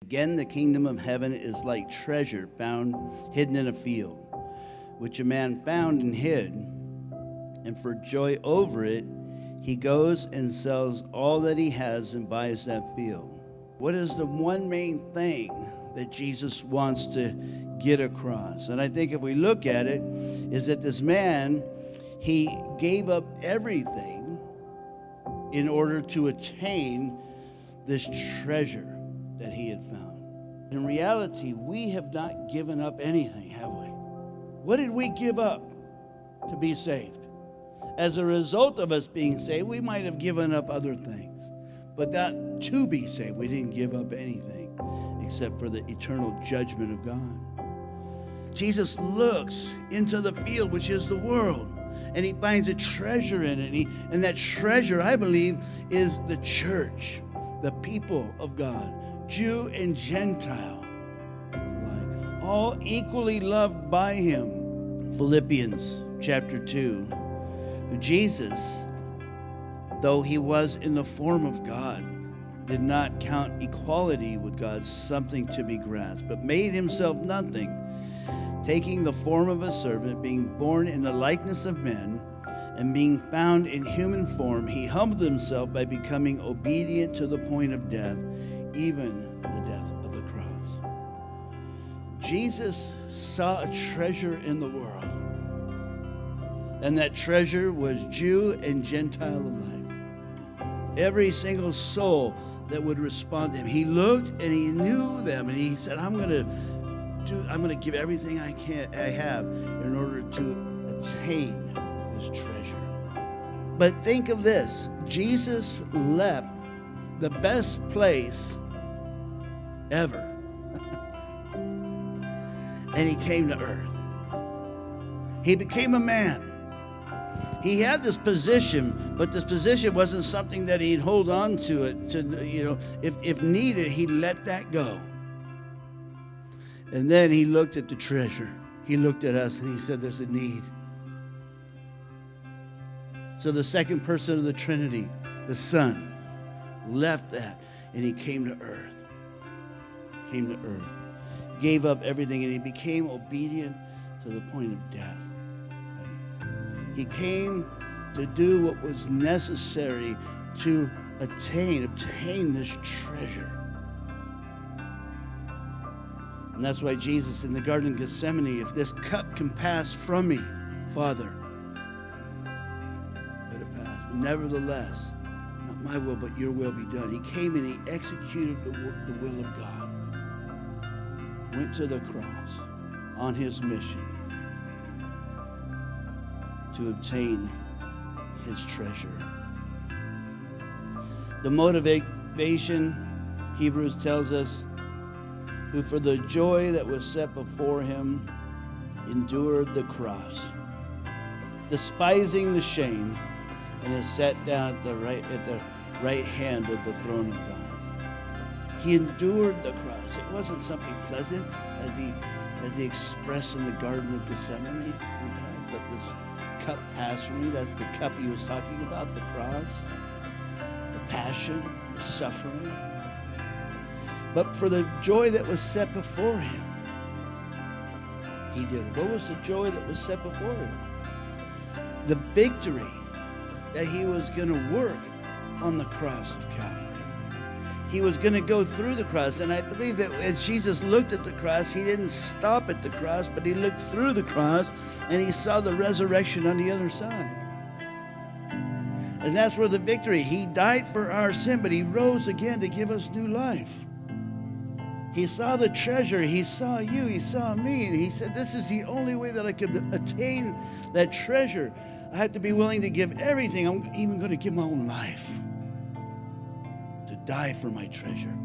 Again, the kingdom of heaven is like treasure found hidden in a field, which a man found and hid. And for joy over it, he goes and sells all that he has and buys that field. What is the one main thing that Jesus wants to get across? And I think if we look at it, is that this man, he gave up everything in order to attain this treasure that he had found. In reality, we have not given up anything, have we? What did we give up to be saved? As a result of us being saved, we might have given up other things. But not to be saved, we didn't give up anything except for the eternal judgment of God. Jesus looks into the field, which is the world, and he finds a treasure in it. And that treasure, I believe, is the church, the people of God, Jew and Gentile, all equally loved by him. Philippians chapter 2. Jesus, though he was in the form of God, did not count equality with God something to be grasped, but made himself nothing, taking the form of a servant, being born in the likeness of men, and being found in human form, he humbled himself by becoming obedient to the point of death, even the death of the cross. Jesus saw a treasure in the world, and that treasure was Jew and Gentile alike. Every single soul that would respond to him. He looked and he knew them, and he said, I'm going to give everything I have in order to attain this treasure. But think of this. Jesus left the best place ever. And he came to earth. He became a man. He had this position, but this position wasn't something that he'd hold on to it. If needed, he'd let that go. And then he looked at the treasure. He looked at us and he said, there's a need. So the second person of the Trinity, the Son, left that and he came to earth. Came to earth. Gave up everything and he became obedient to the point of death. He came to do what was necessary to obtain this treasure. And that's why Jesus in the Garden of Gethsemane, if this cup can pass from me, Father, let it pass. But nevertheless, not my will, but your will be done. He came and he executed the will of God. Went to the cross on his mission to obtain his treasure. The motivation, Hebrews tells us, who for the joy that was set before him endured the cross, despising the shame, and is set down at the right hand of the throne of God. He endured the cross. It wasn't something pleasant, as he expressed in the Garden of Gethsemane. Let this cup pass from me. That's the cup he was talking about, the cross, the passion, the suffering. But for the joy that was set before him, he did it. What was the joy that was set before him? The victory that he was going to work on the cross of Calvary. He was going to go through the cross. And I believe that as Jesus looked at the cross, he didn't stop at the cross, but he looked through the cross and he saw the resurrection on the other side. And that's where the victory. He died for our sin, but he rose again to give us new life. He saw the treasure. He saw you. He saw me. And he said, this is the only way that I could attain that treasure. I have to be willing to give everything. I'm even going to give my own life to die for my treasure.